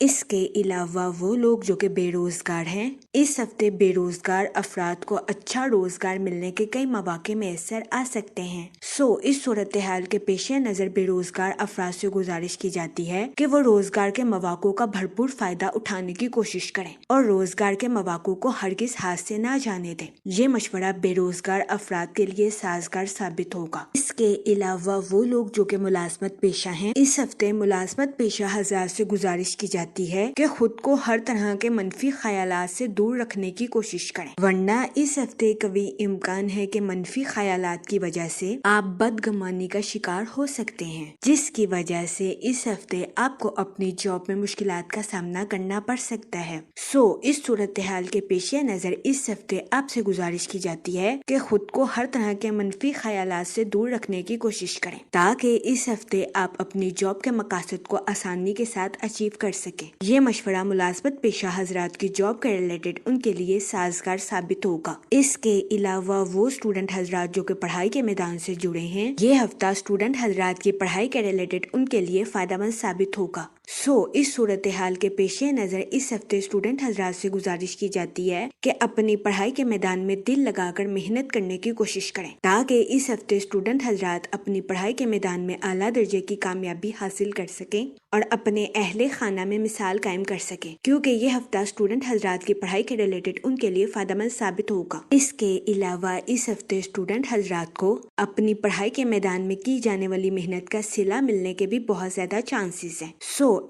اس کے علاوہ وہ لوگ جو کہ بے روزگار ہیں، اس ہفتے بے روزگار افراد کو اچھا روزگار ملنے کے کئی مواقع میسر آ سکتے ہیں۔ اس صورتحال کے پیش نظر بے روزگار افراد سے گزارش کی جاتی ہے کہ وہ روزگار کے مواقع کا بھرپور فائدہ اٹھانے کی کوشش کریں اور روزگار کے مواقع کو ہرگز ہاتھ سے نہ جانے دیں۔ یہ مشورہ بے روزگار افراد کے لیے سازگار ثابت ہوگا۔ اس کے علاوہ وہ لوگ جو کہ ملازمت پیشہ ہیں، اس ہفتے ملازمت پیشہ حضرات سے گزارش کی جاتی ہے کہ خود کو ہر طرح کے منفی خیالات سے دور رکھنے کی کوشش کریں، ورنہ اس ہفتے قوی امکان ہے کہ منفی خیالات کی وجہ سے آپ بدگمانی کا شکار ہو سکتے ہیں، جس کی وجہ سے اس ہفتے آپ کو اپنی جاب میں مشکلات کا سامنا کرنا پڑ سکتا ہے۔ اس صورتحال کے پیش نظر اس ہفتے آپ سے گزارش کی جاتی ہے کہ خود کو ہر طرح کے منفی خیالات سے دور رکھنے کی کوشش کریں تاکہ اس ہفتے آپ اپنی جاب کے مقاصد کو آسانی کے ساتھ اچیو کر سکیں۔ یہ مشورہ ملازمت پیشہ حضرات کی جاب کے ریلیٹڈ ان کے لیے سازگار ثابت ہوگا۔ اس کے علاوہ وہ اسٹوڈنٹ حضرات جو کہ پڑھائی کے میدان سے جڑے ہیں، یہ ہفتہ اسٹوڈنٹ حضرات کی پڑھائی کے ریلیٹڈ ان کے لیے فائدہ مند ثابت ہوگا۔ اس صورتحال کے پیش نظر اس ہفتے اسٹوڈنٹ حضرات سے گزارش کی جاتی ہے کہ اپنی پڑھائی کے میدان میں دل لگا کر محنت کرنے کی کوشش کریں تاکہ اس ہفتے اسٹوڈنٹ حضرات اپنی پڑھائی کے میدان میں اعلیٰ درجے کی کامیابی حاصل کر سکیں اور اپنے اہل خانہ میں مثال قائم کر سکیں، کیونکہ یہ ہفتہ اسٹوڈنٹ حضرات کی پڑھائی کے ریلیٹڈ ان کے لیے فائدہ مند ثابت ہوگا۔ اس کے علاوہ اس ہفتے اسٹوڈنٹ حضرات کو اپنی پڑھائی کے میدان میں کی جانے والی محنت کا صلہ ملنے کے بھی بہت زیادہ چانسز ہیں۔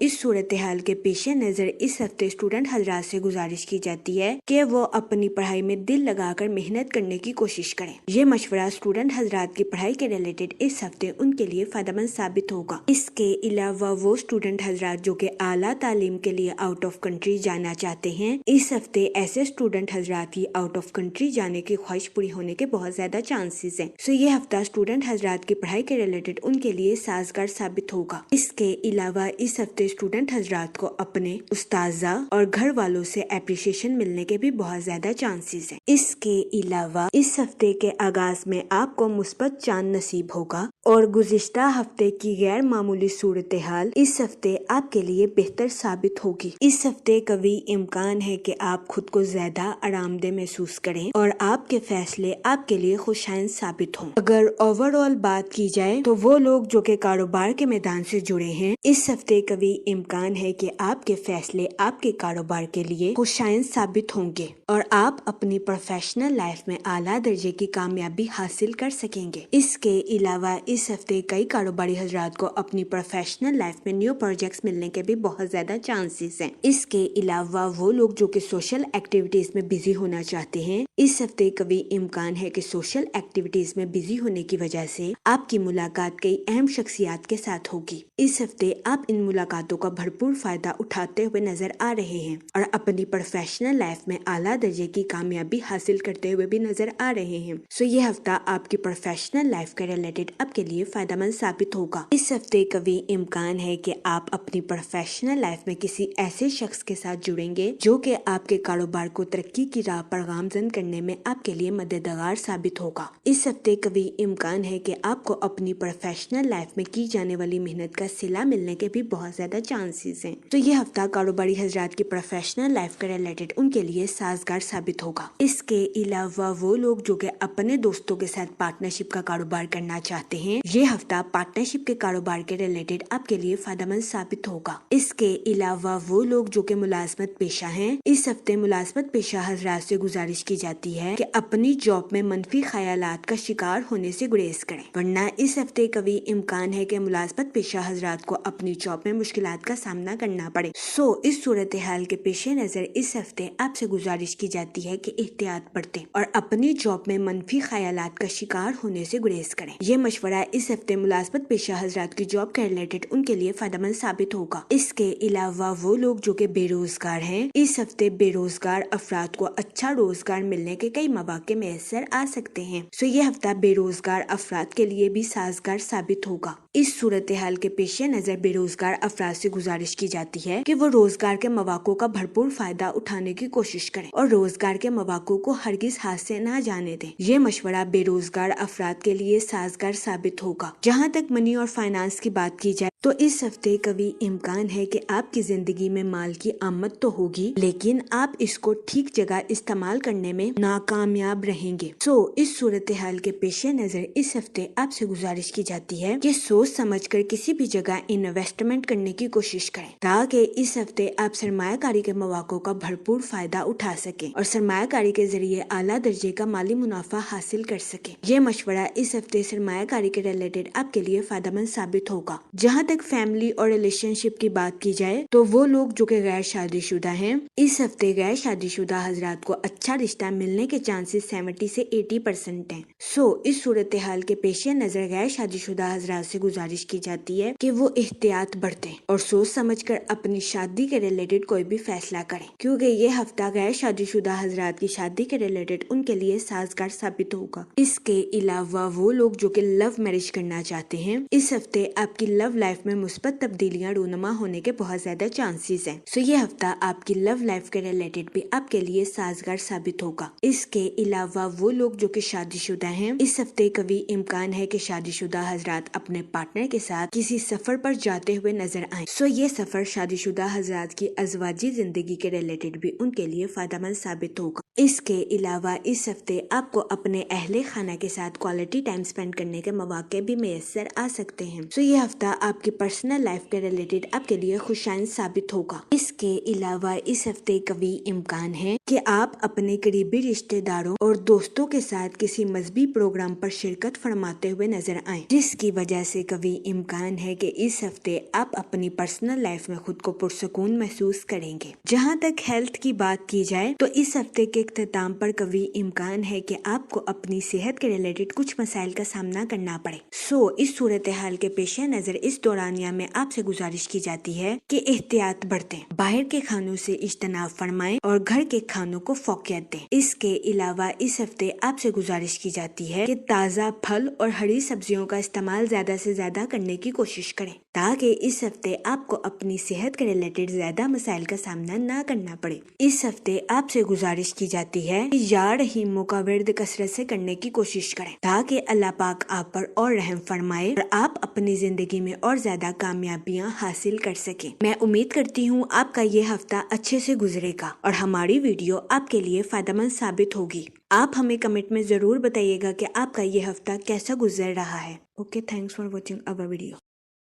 اس صورتحال کے پیش نظر اس ہفتے اسٹوڈنٹ حضرات سے گزارش کی جاتی ہے کہ وہ اپنی پڑھائی میں دل لگا کر محنت کرنے کی کوشش کریں۔ یہ مشورہ اسٹوڈنٹ حضرات کی پڑھائی کے ریلیٹڈ اس ہفتے ان کے لیے فائدہ مند ثابت ہوگا۔ اس کے علاوہ وہ اسٹوڈنٹ حضرات جو کہ اعلیٰ تعلیم کے لیے آؤٹ آف کنٹری جانا چاہتے ہیں، اس ہفتے ایسے اسٹوڈنٹ حضرات کی آؤٹ آف کنٹری جانے کی خواہش پوری ہونے کے بہت زیادہ چانسز ہیں۔ یہ ہفتہ اسٹوڈنٹ حضرات کی پڑھائی کے ریلیٹڈ ان کے لیے سازگار ثابت ہوگا۔ اس کے علاوہ اس ہفتے اسٹوڈنٹ حضرات کو اپنے اساتذہ اور گھر والوں سے اپریشیشن ملنے کے بھی بہت زیادہ چانسز ہیں۔ اس کے علاوہ اس ہفتے کے آغاز میں آپ کو مثبت چاند نصیب ہوگا اور گزشتہ ہفتے کی غیر معمولی صورتحال اس ہفتے آپ کے لیے بہتر ثابت ہوگی۔ اس ہفتے قوی امکان ہے کہ آپ خود کو زیادہ آرام دہ محسوس کریں اور آپ کے فیصلے آپ کے لیے خوشائند ثابت ہوں۔ اگر اوور آل بات کی جائے تو وہ لوگ جو کہ کاروبار کے میدان سے جڑے ہیں، اس ہفتے قوی امکان ہے کہ آپ کے فیصلے آپ کے کاروبار کے لیے خوشائند ثابت ہوں گے اور آپ اپنی پروفیشنل لائف میں اعلیٰ درجے کی کامیابی حاصل کر سکیں گے۔ اس کے علاوہ اس ہفتے کئی کاروباری حضرات کو اپنی پروفیشنل لائف میں نیو پروجیکٹس ملنے کے بھی بہت زیادہ چانسز ہیں۔ اس کے علاوہ وہ لوگ جو کہ سوشل ایکٹیویٹیز میں بزی ہونا چاہتے ہیں، اس ہفتے قوی امکان ہے کہ سوشل ایکٹیویٹیز میں بزی ہونے کی وجہ سے آپ کی ملاقات کئی اہم شخصیات کے ساتھ ہوگی۔ اس ہفتے آپ ان ملاقاتوں کا بھرپور فائدہ اٹھاتے ہوئے نظر آ رہے ہیں اور اپنی پروفیشنل لائف میں اعلیٰ درجے کی کامیابی حاصل کرتے ہوئے بھی نظر آ رہے ہیں۔ یہ ہفتہ آپ کی پروفیشنل لائف کے ریلیٹڈ آپ کے لیے فائدہ مند ثابت ہوگا۔ اس ہفتے قوی امکان ہے کہ آپ اپنی پروفیشنل لائف میں کسی ایسے شخص کے ساتھ جڑیں گے جو کہ آپ کے کاروبار کو ترقی کی راہ پر گامزن کرنے میں آپ کے لیے مددگار ثابت ہوگا۔ اس ہفتے قوی امکان ہے کہ آپ کو اپنی پروفیشنل لائف میں کی جانے والی محنت کا صلہ ملنے کے بھی بہت زیادہ چانسز ہیں۔ یہ ہفتہ کاروباری حضرات کی پروفیشنل لائف کے ریلیٹڈ ان کے لیے سازگار ثابت ہوگا۔ اس کے علاوہ وہ لوگ جو کہ اپنے دوستوں کے ساتھ پارٹنرشپ کا کاروبار کرنا چاہتے ہیں، یہ ہفتہ پارٹنرشپ کے کاروبار کے ریلیٹڈ آپ کے لیے فائدہ مند ثابت ہوگا۔ اس کے علاوہ وہ لوگ جو کہ ملازمت پیشہ ہیں، اس ہفتے ملازمت پیشہ حضرات سے گزارش کی جاتی ہے کہ اپنی جاب میں منفی خیالات کا شکار ہونے سے گریز کریں، ورنہ اس ہفتے قوی امکان ہے کہ ملازمت پیشہ حضرات کو اپنی جاب میں مشکلات کا سامنا کرنا پڑے۔ اس صورتحال کے پیش نظر اس ہفتے آپ سے گزارش کی جاتی ہے کہ احتیاط برتیں اور اپنی جاب میں منفی خیالات کا شکار ہونے سے گریز کریں۔ یہ مشورہ اس ہفتے ملازمت پیشہ حضرات کی جاب کے ریلیٹڈ ان کے لیے فائدہ مند ثابت ہوگا۔ اس کے علاوہ وہ لوگ جو کہ بے روزگار ہیں، اس ہفتے بے روزگار افراد کو اچھا روزگار ملنے کے کئی مواقع میسر آ سکتے ہیں۔ یہ ہفتہ بے روزگار افراد کے لیے بھی سازگار ثابت ہوگا۔ اس صورتحال کے پیش نظر بے روزگار افراد سے گزارش کی جاتی ہے کہ وہ روزگار کے مواقع کا بھرپور فائدہ اٹھانے کی کوشش کریں اور روزگار کے مواقع کو ہرگز ہاتھ سے نہ جانے دیں۔ یہ مشورہ بے روزگار افراد کے لیے سازگار ثابت ہوگا۔ جہاں تک منی اور فائنانس کی بات کی جائے تو اس ہفتے کبھی امکان ہے کہ آپ کی زندگی میں مال کی آمد تو ہوگی لیکن آپ اس کو ٹھیک جگہ استعمال کرنے میں ناکامیاب رہیں گے۔ اس صورتحال کے پیش نظر اس ہفتے آپ سے گزارش کی جاتی ہے کہ سوچ سمجھ کر کسی بھی جگہ انویسٹمنٹ کرنے کی کوشش کریں تاکہ اس ہفتے آپ سرمایہ کاری کے مواقع کا بھرپور فائدہ اٹھا سکیں اور سرمایہ کاری کے ذریعے اعلیٰ درجے کا مالی منافع حاصل کر سکیں۔ یہ مشورہ اس ہفتے سرمایہ کاری کے ریلیٹڈ آپ کے لیے فائدہ مند ثابت ہوگا۔ جہاں تک فیملی اور ریلیشن شپ کی بات کی جائے تو وہ لوگ جو کہ غیر شادی شدہ ہیں، اس ہفتے غیر شادی شدہ حضرات کو اچھا رشتہ ملنے کے چانسز 70 سے 80% ہیں۔ اس صورتحال کے پیش نظر غیر شادی شدہ حضرات سے گزارش کی جاتی ہے کہ وہ احتیاط برتیں اور سوچ سمجھ کر اپنی شادی کے ریلیٹڈ کوئی بھی فیصلہ کریں، کیونکہ یہ ہفتہ غیر شادی شدہ حضرات کی شادی کے ریلیٹڈ ان کے لیے سازگار ثابت ہوگا۔ اس کے علاوہ وہ لوگ جو کہ لو میرج کرنا چاہتے ہیں، اس ہفتے آپ کی لو لائف میں مثبت تبدیلیاں رونما ہونے کے بہت زیادہ چانسز ہیں۔ یہ ہفتہ آپ کی لو لائف کے ریلیٹڈ بھی آپ کے لیے سازگار ثابت ہوگا۔ اس کے علاوہ وہ لوگ جو کہ شادی شدہ ہیں، اس ہفتے کبھی امکان ہے کہ شادی شدہ حضرات اپنے پارٹنر کے ساتھ کسی سفر پر جاتے ہوئے نظر آئیں۔ یہ سفر شادی شدہ حضرات کی ازواجی زندگی کے ریلیٹڈ بھی ان کے لیے فائدہ مند ثابت ہوگا۔ اس کے علاوہ اس ہفتے آپ کو اپنے اہل خانہ کے ساتھ کوالٹی ٹائم سپینڈ کرنے کے مواقع بھی میسر آ سکتے ہیں۔ یہ ہفتہ آپ کی پرسنل لائف کے ریلیٹڈ آپ کے لیے خوشائند ثابت ہوگا۔ اس کے علاوہ اس ہفتے کبھی امکان ہے کہ آپ اپنے قریبی رشتہ داروں اور دوستوں کے ساتھ کسی مذہبی پروگرام پر شرکت فرماتے ہوئے نظر آئیں، جس کی وجہ سے کبھی امکان ہے کہ اس ہفتے آپ اپنی پرسنل لائف میں خود کو پرسکون محسوس کریں گے۔ جہاں تک ہیلتھ کی بات کی جائے تو اس ہفتے کے اختتام پر کبھی امکان ہے کہ آپ کو اپنی صحت کے ریلیٹڈ کچھ مسائل کا سامنا کرنا پڑے۔ اس صورتحال کے پیش نظر اس دورانیہ میں آپ سے گزارش کی جاتی ہے کہ احتیاط برتیں، باہر کے کھانوں سے اجتناب فرمائیں اور گھر کے کھانوں کو فوقیت دیں۔ اس کے علاوہ اس ہفتے آپ سے گزارش کی جاتی ہے کہ تازہ پھل اور ہری سبزیوں کا استعمال زیادہ سے زیادہ کرنے کی کوشش کریں تاکہ اس ہفتے آپ کو اپنی صحت کے ریلیٹڈ زیادہ مسائل کا سامنا نہ کرنا پڑے۔ اس ہفتے آپ سے گزارش کی جاتی ہے کہ یا رحیموں کا ورد کثرت سے کرنے کی کوشش کریں تاکہ اللہ پاک آپ پر اور رحم فرمائے اور آپ اپنی زندگی میں اور زیادہ کامیابیاں حاصل کر سکیں۔ میں امید کرتی ہوں آپ کا یہ ہفتہ اچھے سے گزرے گا اور ہماری ویڈیو آپ کے لیے فائدہ مند ثابت ہوگی۔ آپ ہمیں کمنٹ میں ضرور بتائیے گا کہ آپ کا یہ ہفتہ کیسا گزر رہا ہے۔ Okay, thanks for watching our video.